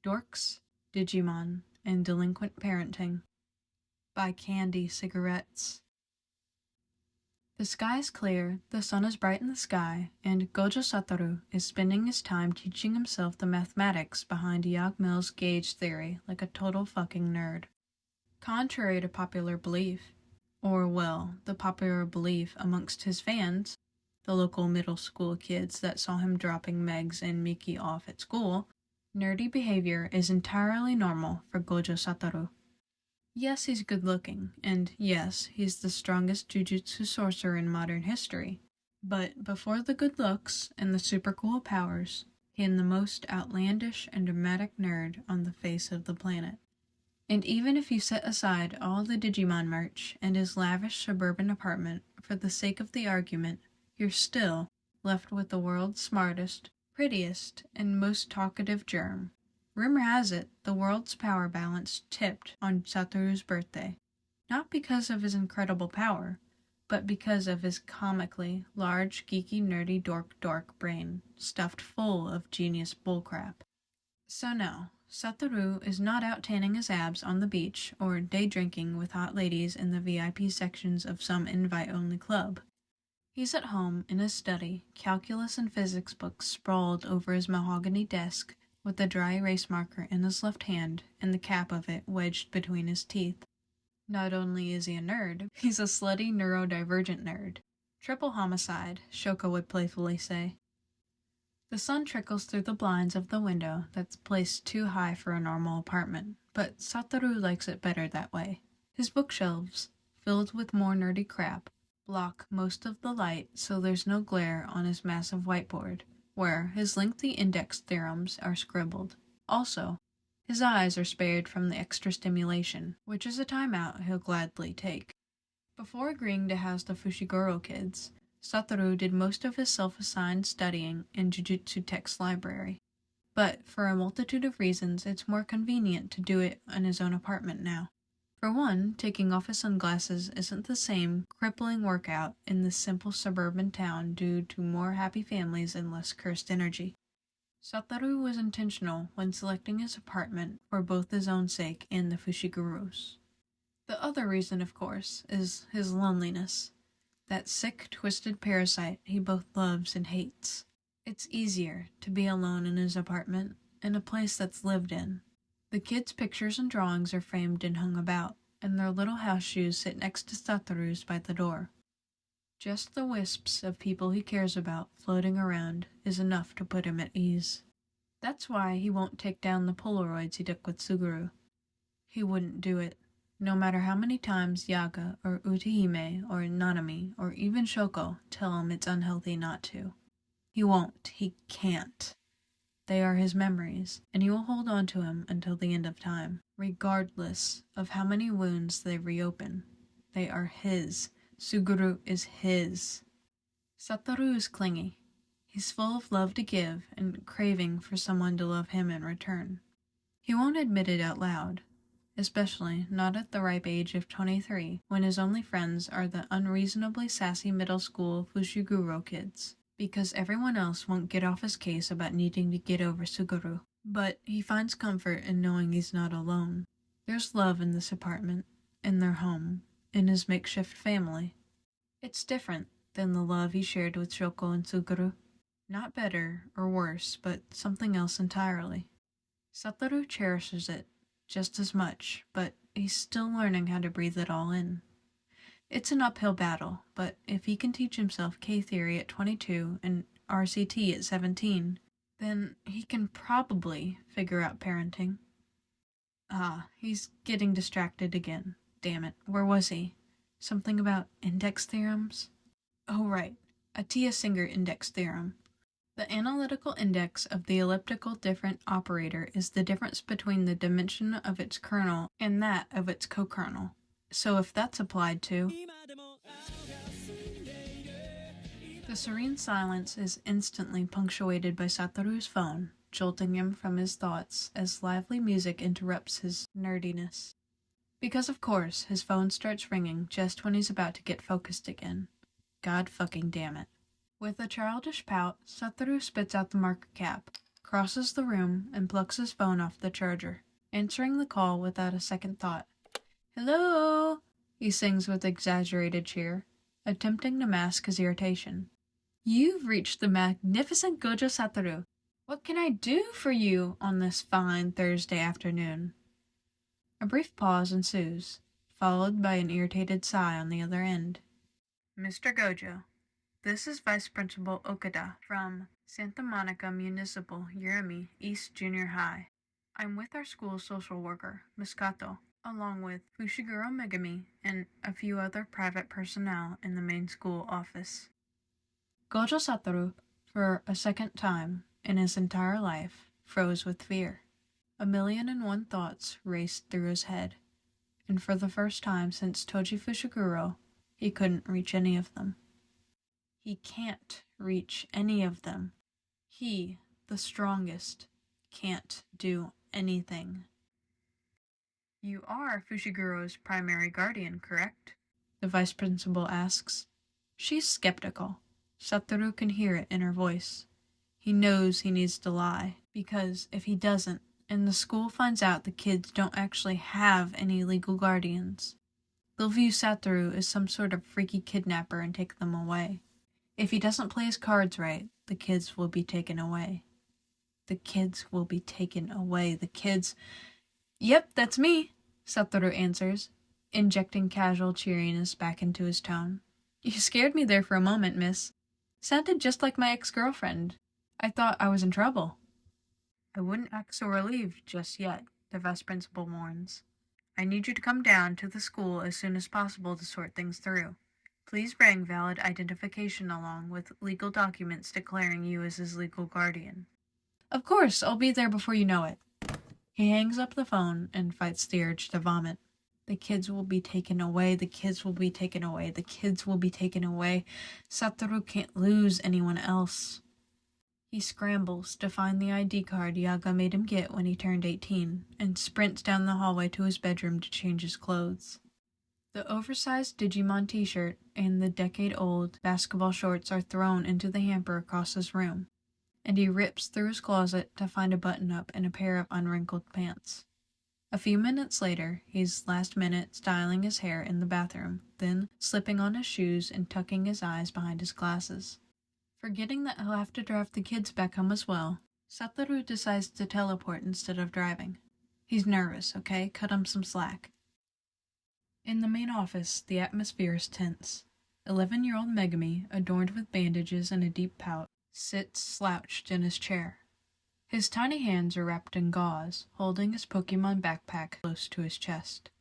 Dorks, Digimon, and Delinquent Parenting by Candy Cigarettes. The sky is clear, the sun is bright in the sky, and Gojo Satoru is spending his time teaching himself the mathematics behind Yagmill's gauge theory like a total fucking nerd. Contrary to popular belief, or well, the popular belief amongst his fans, the local middle school kids that saw him dropping Megs and Miki off at school, nerdy behavior is entirely normal for Gojo Satoru. Yes, he's good looking, and yes, he's the strongest jujutsu sorcerer in modern history. But before the good looks and the super cool powers came the most outlandish and dramatic nerd on the face of the planet. And even if you set aside all the Digimon merch and his lavish suburban apartment for the sake of the argument, you're still left with the world's smartest, prettiest, and most talkative germ. Rumor has it, the world's power balance tipped on Satoru's birthday. Not because of his incredible power, but because of his comically large, geeky, nerdy dork brain, stuffed full of genius bullcrap. So no, Satoru is not out tanning his abs on the beach or day drinking with hot ladies in the VIP sections of some invite-only club. He's at home in his study, calculus and physics books sprawled over his mahogany desk, with a dry erase marker in his left hand and the cap of it wedged between his teeth. Not only is he a nerd, he's a slutty neurodivergent nerd. Triple homicide, Shoko would playfully say. The sun trickles through the blinds of the window that's placed too high for a normal apartment, but Satoru likes it better that way. His bookshelves, filled with more nerdy crap, block most of the light so there's no glare on his massive whiteboard, where his lengthy index theorems are scribbled. Also, his eyes are spared from the extra stimulation, which is a timeout he'll gladly take. Before agreeing to house the Fushiguro kids, Satoru did most of his self-assigned studying in Jujutsu Tech's library. But for a multitude of reasons, it's more convenient to do it in his own apartment now. For one, taking off his sunglasses isn't the same crippling workout in this simple suburban town due to more happy families and less cursed energy. Satoru was intentional when selecting his apartment for both his own sake and the Fushiguro's. The other reason, of course, is his loneliness. That sick, twisted parasite he both loves and hates. It's easier to be alone in his apartment, in a place that's lived in. The kids' pictures and drawings are framed and hung about, and their little house shoes sit next to Satoru's by the door. Just the wisps of people he cares about floating around is enough to put him at ease. That's why he won't take down the Polaroids he took with Suguru. He wouldn't do it, no matter how many times Yaga or Utahime or Nanami or even Shoko tell him it's unhealthy not to. He won't. He can't. They are his memories, and he will hold on to him until the end of time, regardless of how many wounds they reopen. They are his. Suguru is his. Satoru is clingy. He's full of love to give and craving for someone to love him in return. He won't admit it out loud, especially not at the ripe age of 23, when his only friends are the unreasonably sassy middle school Fushiguro kids, because everyone else won't get off his case about needing to get over Suguru. But he finds comfort in knowing he's not alone. There's love in this apartment, in their home, in his makeshift family. It's different than the love he shared with Shoko and Suguru. Not better or worse, but something else entirely. Satoru cherishes it just as much, but he's still learning how to breathe it all in. It's an uphill battle, but if he can teach himself K-theory at 22 and RCT at 17, then he can probably figure out parenting. He's getting distracted again. Damn it, where was he? Something about index theorems? Oh right, Atiyah Singer index theorem. The analytical index of the elliptical different operator is the difference between the dimension of its kernel and that of its co-kernel. So if that's applied to... The serene silence is instantly punctuated by Satoru's phone, jolting him from his thoughts as lively music interrupts his nerdiness. Because of course, his phone starts ringing just when he's about to get focused again. God fucking damn it. With a childish pout, Satoru spits out the marker cap. crosses the room, and plucks his phone off the charger, answering the call without a second thought. "Hello?" he sings with exaggerated cheer, attempting to mask his irritation. "You've reached the magnificent Gojo Satoru. What can I do for you on this fine Thursday afternoon?" A brief pause ensues, followed by an irritated sigh on the other end. "Mr. Gojo, this is Vice Principal Okada from Santa Monica Municipal Urami East Junior High. I'm with our school social worker, Miss Kato, along with Fushiguro Megami and a few other private personnel in the main school office." Gojo Satoru, for a second time in his entire life, froze with fear. 1,000,001 thoughts raced through his head, and for the first time since Toji Fushiguro, he couldn't reach any of them. He can't reach any of them. He, the strongest, can't do anything. "You are Fushiguro's primary guardian, correct?" the vice principal asks. She's skeptical. Satoru can hear it in her voice. He knows he needs to lie, because if he doesn't, and the school finds out the kids don't actually have any legal guardians, they'll view Satoru as some sort of freaky kidnapper and take them away. If he doesn't play his cards right, the kids will be taken away. The kids will be taken away. The kids... "Yep, that's me," Satoru answers, injecting casual cheeriness back into his tone. "You scared me there for a moment, miss. Sounded just like my ex-girlfriend. I thought I was in trouble." "I wouldn't act so relieved just yet," the vice principal warns. "I need you to come down to the school as soon as possible to sort things through. Please bring valid identification along with legal documents declaring you as his legal guardian." "Of course, I'll be there before you know it." He hangs up the phone and fights the urge to vomit. The kids will be taken away, the kids will be taken away, the kids will be taken away. Satoru can't lose anyone else. He scrambles to find the ID card Yaga made him get when he turned 18, and sprints down the hallway to his bedroom to change his clothes. The oversized Digimon t-shirt and the decade-old basketball shorts are thrown into the hamper across his room, and he rips through his closet to find a button-up and a pair of unwrinkled pants. A few minutes later, he's last-minute styling his hair in the bathroom, then slipping on his shoes and tucking his eyes behind his glasses. Forgetting that he'll have to drive the kids back home as well, Satoru decides to teleport instead of driving. He's nervous, okay? Cut him some slack. In the main office, the atmosphere is tense. 11-year-old Megami, adorned with bandages and a deep pout, sits slouched in his chair. His tiny hands are wrapped in gauze, holding his Pokemon backpack close to his chest.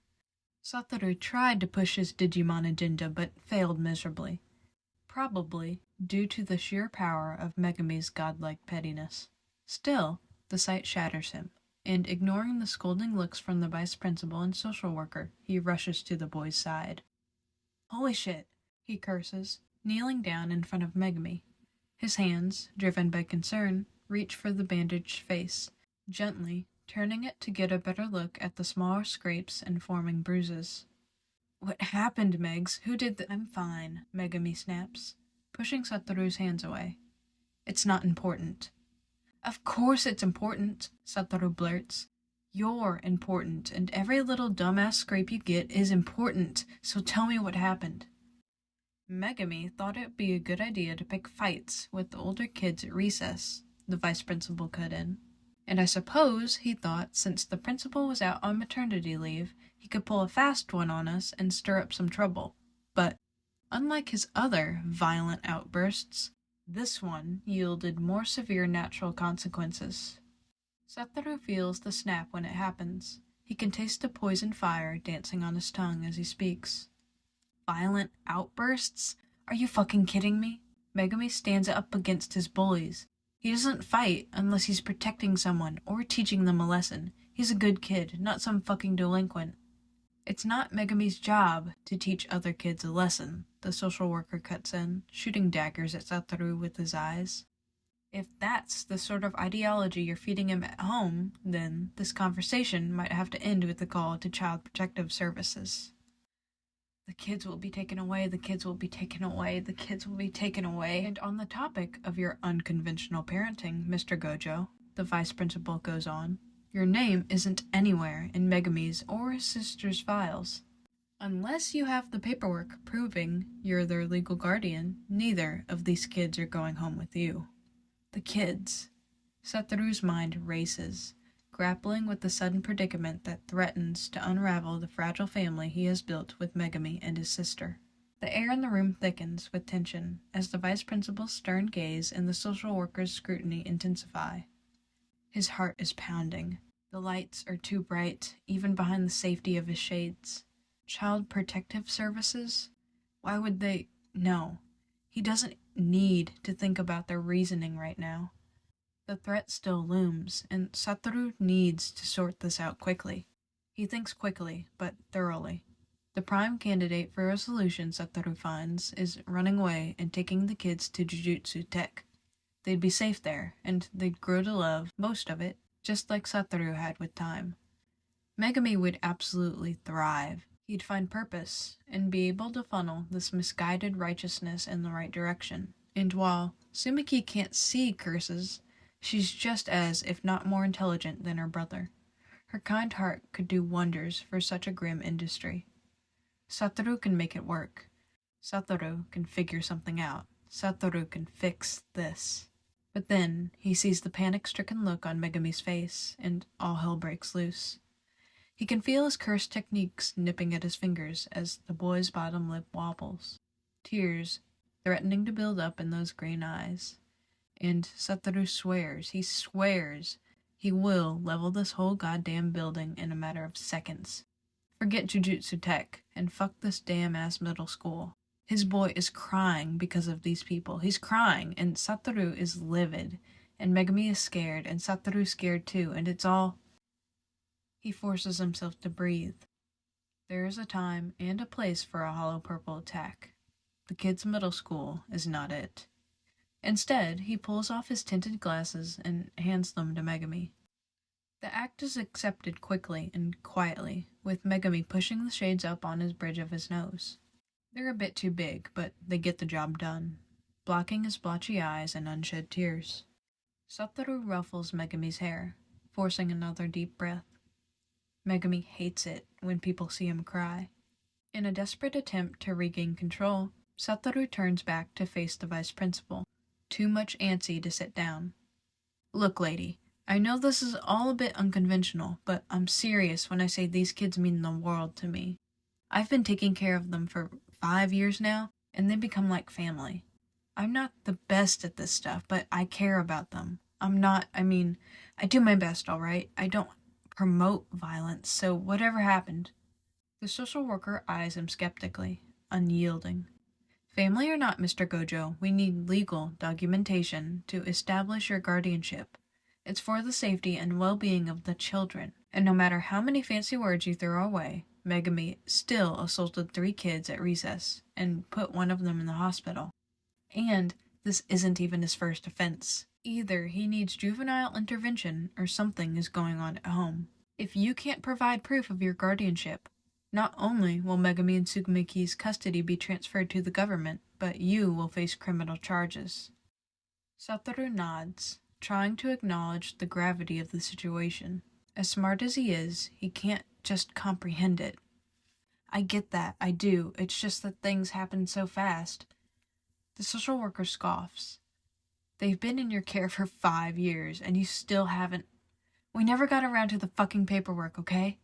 Satoru tried to push his Digimon agenda but failed miserably, probably due to the sheer power of Megami's godlike pettiness. Still, the sight shatters him, and ignoring the scolding looks from the vice principal and social worker, he rushes to the boy's side. "Holy shit," he curses, kneeling down in front of Megami. His hands, driven by concern, reach for the bandaged face, gently turning it to get a better look at the smaller scrapes and forming bruises. "What happened, Megs? Who did the—" "I'm fine," Megami snaps, pushing Satoru's hands away. "It's not important." "Of course it's important," Satoru blurts. "You're important, and every little dumbass scrape you get is important, so tell me what happened." Megami thought it'd be a good idea to pick fights with the older kids at recess, the vice principal cut in. And I suppose he thought since the principal was out on maternity leave, he could pull a fast one on us and stir up some trouble. But, unlike his other violent outbursts, this one yielded more severe natural consequences. Satoru feels the snap when it happens. He can taste the poison fire dancing on his tongue as he speaks. Violent outbursts? Are you fucking kidding me? Megami stands up against his bullies. He doesn't fight unless he's protecting someone or teaching them a lesson. He's a good kid, not some fucking delinquent. It's not Megami's job to teach other kids a lesson, the social worker cuts in, shooting daggers at Satoru with his eyes. If that's the sort of ideology you're feeding him at home, then this conversation might have to end with a call to Child Protective Services. The kids will be taken away, the kids will be taken away, the kids will be taken away. And on the topic of your unconventional parenting, Mr. Gojo, the vice principal goes on. Your name isn't anywhere in Megami's or his sister's files. Unless you have the paperwork proving you're their legal guardian, neither of these kids are going home with you. The kids. Satoru's mind races, grappling with the sudden predicament that threatens to unravel the fragile family he has built with Megami and his sister. The air in the room thickens with tension as the vice principal's stern gaze and the social worker's scrutiny intensify. His heart is pounding. The lights are too bright, even behind the safety of his shades. Child Protective Services? Why would they? No. He doesn't need to think about their reasoning right now. The threat still looms, and Satoru needs to sort this out quickly. He thinks quickly, but thoroughly. The prime candidate for a solution, Satoru finds, is running away and taking the kids to Jujutsu Tech. They'd be safe there, and they'd grow to love most of it, just like Satoru had with time. Megami would absolutely thrive. He'd find purpose, and be able to funnel this misguided righteousness in the right direction. And while Sumiki can't see curses, she's just as, if not more intelligent than her brother. Her kind heart could do wonders for such a grim industry. Satoru can make it work. Satoru can figure something out. Satoru can fix this. But then, he sees the panic-stricken look on Megami's face, and all hell breaks loose. He can feel his cursed techniques nipping at his fingers as the boy's bottom lip wobbles. Tears threatening to build up in those green eyes. And Satoru swears he will level this whole goddamn building in a matter of seconds. Forget Jujutsu Tech, and fuck this damn-ass middle school. His boy is crying because of these people. He's crying, and Satoru is livid, and Megami is scared, and Satoru's scared too, and it's all... He forces himself to breathe. There is a time and a place for a hollow purple attack. The kid's middle school is not it. Instead, he pulls off his tinted glasses and hands them to Megami. The act is accepted quickly and quietly, with Megami pushing the shades up on his bridge of his nose. They're a bit too big, but they get the job done, blocking his blotchy eyes and unshed tears. Satoru ruffles Megami's hair, forcing another deep breath. Megami hates it when people see him cry. In a desperate attempt to regain control, Satoru turns back to face the vice principal, too much antsy to sit down. Look, lady, I know this is all a bit unconventional, but I'm serious when I say these kids mean the world to me. I've been taking care of them for 5 years now, and they become like family. I'm not the best at this stuff, but I care about them. I do my best, alright? I don't promote violence, so whatever happened. The social worker eyes him skeptically, unyielding. Family or not, Mr. Gojo, we need legal documentation to establish your guardianship. It's for the safety and well-being of the children, and no matter how many fancy words you throw away, Megami still assaulted 3 kids at recess, and put one of them in the hospital. And this isn't even his first offense. Either he needs juvenile intervention or something is going on at home. If you can't provide proof of your guardianship, not only will Megami and Tsukumiki's custody be transferred to the government, but you will face criminal charges. Satoru nods, trying to acknowledge the gravity of the situation. As smart as he is, he can't just comprehend it. I get that, I do. It's just that things happen so fast. The social worker scoffs. They've been in your care for 5 years, and you still haven't... We never got around to the fucking paperwork, okay?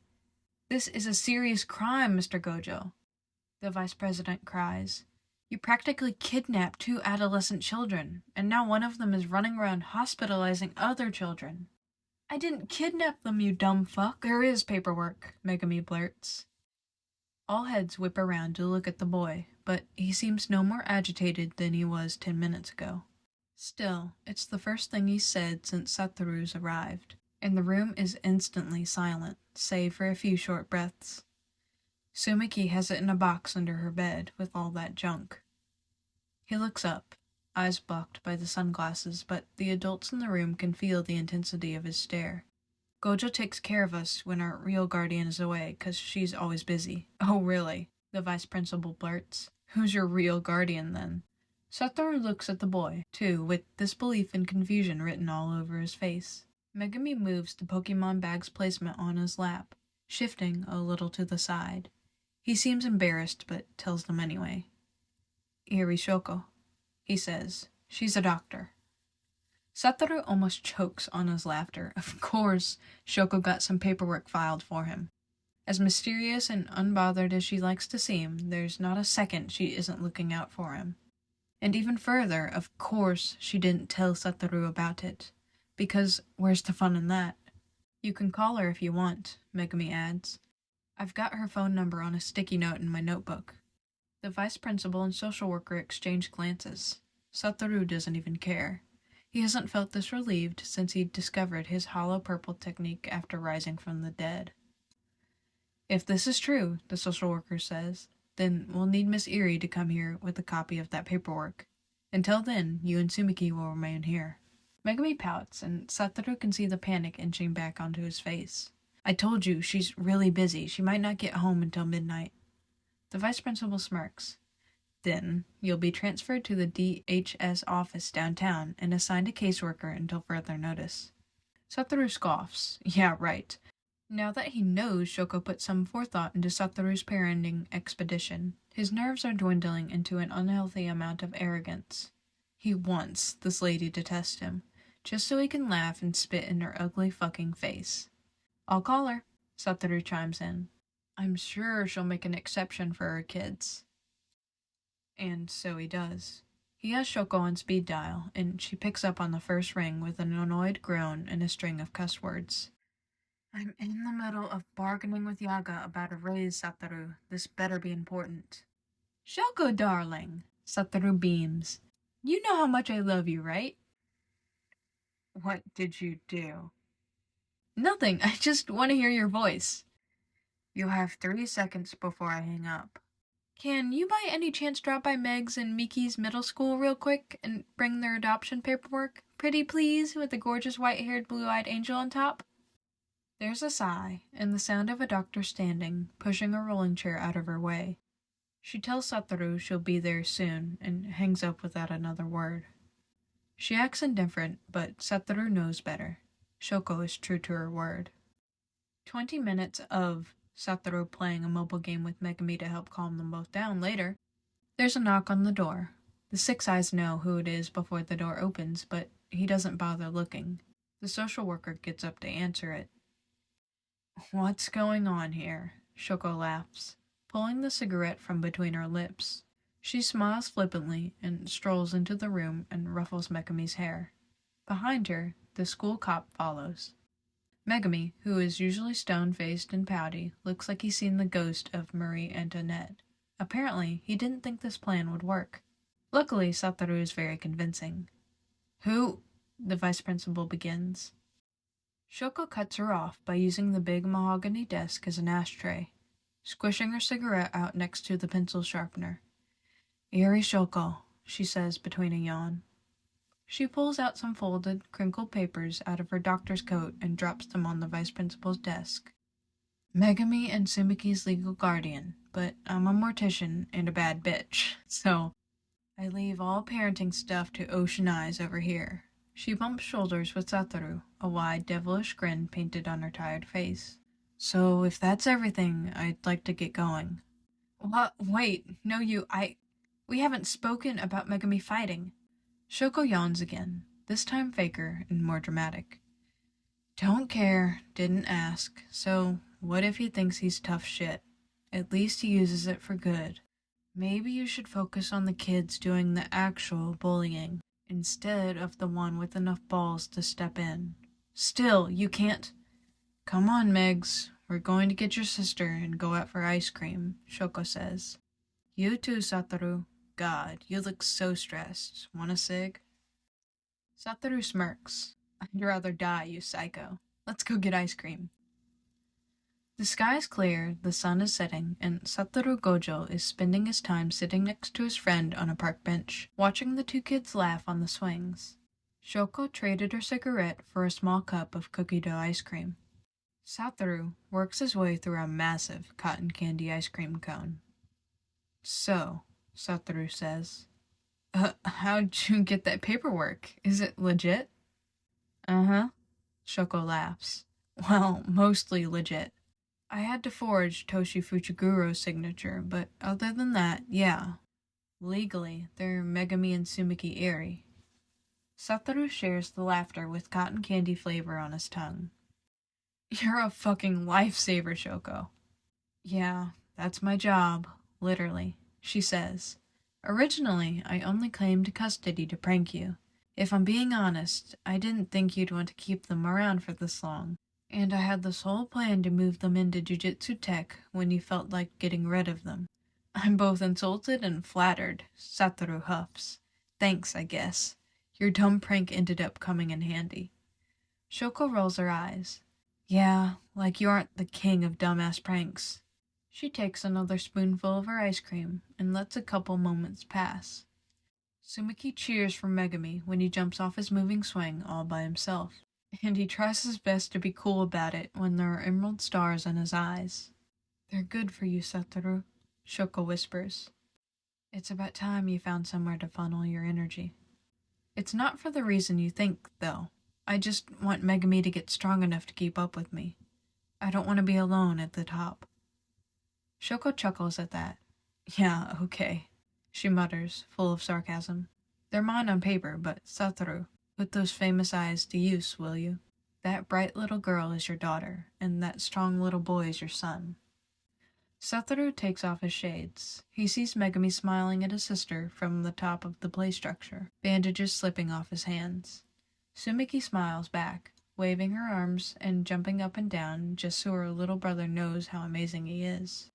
This is a serious crime, Mr. Gojo. The vice president cries. You practically kidnapped 2 adolescent children, and now one of them is running around hospitalizing other children. I didn't kidnap them, you dumb fuck. There is paperwork, Megami blurts. All heads whip around to look at the boy, but he seems no more agitated than he was 10 minutes ago. Still, it's the first thing he's said since Satoru's arrived, and the room is instantly silent, save for a few short breaths. Sumiki has it in a box under her bed with all that junk. He looks up, eyes blocked by the sunglasses, but the adults in the room can feel the intensity of his stare. Gojo takes care of us when our real guardian is away, 'cause she's always busy. Oh really? The vice principal blurts. Who's your real guardian then? Satoru looks at the boy, too, with disbelief and confusion written all over his face. Megami moves the Pokemon bag's placement on his lap, shifting a little to the side. He seems embarrassed, but tells them anyway. "Iri Shoko," he says. "She's a doctor." Satoru almost chokes on his laughter. Of course, Shoko got some paperwork filed for him. As mysterious and unbothered as she likes to seem, there's not a second she isn't looking out for him. And even further, of course, she didn't tell Satoru about it. Because where's the fun in that? "You can call her if you want," Megami adds. "I've got her phone number on a sticky note in my notebook." The vice principal and social worker exchange glances. Satoru doesn't even care. He hasn't felt this relieved since he discovered his hollow purple technique after rising from the dead. "If this is true," the social worker says, "then we'll need Miss Iri to come here with a copy of that paperwork. Until then, you and Sumiki will remain here." Megami pouts, and Satoru can see the panic inching back onto his face. "I told you, she's really busy. She might not get home until midnight." The vice principal smirks. "Then, you'll be transferred to the DHS office downtown and assigned a caseworker until further notice." Satoru scoffs. Yeah, right. Now that he knows Shoko put some forethought into Satoru's parenting expedition, his nerves are dwindling into an unhealthy amount of arrogance. He wants this lady to test him, just so he can laugh and spit in her ugly fucking face. "I'll call her," Satoru chimes in. "I'm sure she'll make an exception for her kids." And so he does. He has Shoko on speed dial, and she picks up on the first ring with an annoyed groan and a string of cuss words. "I'm in the middle of bargaining with Yaga about a raise, Satoru. This better be important." "Shoko, darling," Satoru beams. "You know how much I love you, right?" "What did you do?" "Nothing. I just want to hear your voice." "You have 3 seconds before I hang up." "Can you by any chance drop by Meg's and Miki's middle school real quick and bring their adoption paperwork? Pretty please, with a gorgeous white-haired blue-eyed angel on top?" There's a sigh, and the sound of a doctor standing, pushing a rolling chair out of her way. She tells Satoru she'll be there soon, and hangs up without another word. She acts indifferent, but Satoru knows better. Shoko is true to her word. 20 minutes of Satoru playing a mobile game with Megami to help calm them both down later. There's a knock on the door. The Six Eyes know who it is before the door opens, but he doesn't bother looking. The social worker gets up to answer it. "What's going on here?" Shoko laughs, pulling the cigarette from between her lips. She smiles flippantly and strolls into the room and ruffles Megami's hair. Behind her, the school cop follows. Megami, who is usually stone-faced and pouty, looks like he's seen the ghost of Marie Antoinette. Apparently, he didn't think this plan would work. Luckily, Satoru is very convincing. "Who?" the vice principal begins. Shoko cuts her off by using the big mahogany desk as an ashtray, squishing her cigarette out next to the pencil sharpener. "Iri Shoko," she says between a yawn. She pulls out some folded, crinkled papers out of her doctor's coat and drops them on the vice principal's desk. "Megami and Sumiki's legal guardian, but I'm a mortician and a bad bitch, so I leave all parenting stuff to Ocean Eyes over here." She bumps shoulders with Satoru, a wide, devilish grin painted on her tired face. "So if that's everything, I'd like to get going." "What? Wait, no we haven't spoken about Megami fighting." Shoko yawns again, this time faker and more dramatic. "Don't care, didn't ask, so what if he thinks he's tough shit? At least he uses it for good. Maybe you should focus on the kids doing the actual bullying, instead of the one with enough balls to step in. Still, you can't—" "Come on, Megs, we're going to get your sister and go out for ice cream," Shoko says. "You too, Satoru. God, you look so stressed. Want a cig?" Satoru smirks. "I'd rather die, you psycho. Let's go get ice cream." The sky is clear, the sun is setting, and Satoru Gojo is spending his time sitting next to his friend on a park bench, watching the two kids laugh on the swings. Shoko traded her cigarette for a small cup of cookie dough ice cream. Satoru works his way through a massive cotton candy ice cream cone. "So," Satoru says, how'd you get that paperwork? Is it legit?" "Uh-huh." Shoko laughs. Well, mostly legit. I had to forge Toshi Fuchiguro's signature, but other than that, yeah. Legally, they're Megami and Sumiki Eri. Satoru shares the laughter with cotton candy flavor on his tongue. You're a fucking lifesaver, Shoko. Yeah, that's my job, literally, she says. Originally, I only claimed custody to prank you. If I'm being honest, I didn't think you'd want to keep them around for this long. And I had this whole plan to move them into jujutsu tech when you felt like getting rid of them. I'm both insulted and flattered, Satoru huffs. Thanks, I guess. Your dumb prank ended up coming in handy. Shoko rolls her eyes. Yeah, like you aren't the king of dumbass pranks. She takes another spoonful of her ice cream and lets a couple moments pass. Sumiki cheers for Megami when he jumps off his moving swing all by himself, and he tries his best to be cool about it when there are emerald stars in his eyes. They're good for you, Satoru, Shoko whispers. It's about time you found somewhere to funnel your energy. It's not for the reason you think, though. I just want Megami to get strong enough to keep up with me. I don't want to be alone at the top. Shoko chuckles at that. Yeah, okay, she mutters, full of sarcasm. They're mine on paper, but Satoru, put those famous eyes to use, will you? That bright little girl is your daughter, and that strong little boy is your son. Satoru takes off his shades. He sees Megami smiling at his sister from the top of the play structure, bandages slipping off his hands. Sumiki smiles back, waving her arms and jumping up and down just so her little brother knows how amazing he is.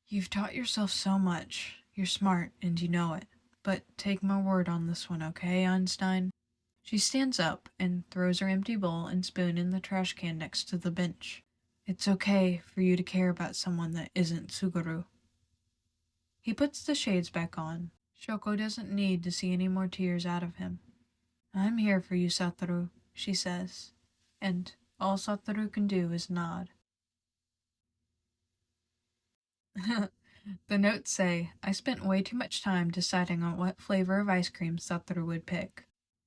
You've taught yourself so much. You're smart, and you know it. But take my word on this one, okay, Einstein? She stands up and throws her empty bowl and spoon in the trash can next to the bench. It's okay for you to care about someone that isn't Suguru. He puts the shades back on. Shoko doesn't need to see any more tears out of him. I'm here for you, Satoru, she says. And all Satoru can do is nod. The notes say, I spent way too much time deciding on what flavor of ice cream Satoru would pick.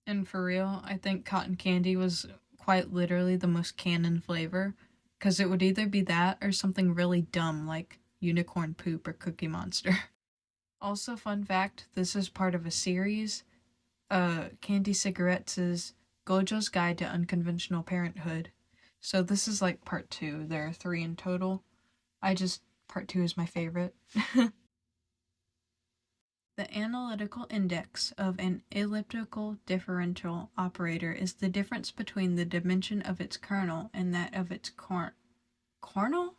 And for real, I think cotton candy was quite literally the most canon flavor, because it would either be that or something really dumb like unicorn poop or Cookie Monster. Also, fun fact, this is part of a series. Candy Cigarettes is Gojo's Guide to Unconventional Parenthood. So this is like part 2. There are 3 in total. Part 2 is my favorite. The analytical index of an elliptical differential operator is the difference between the dimension of its kernel and that of its kernel? Kernel?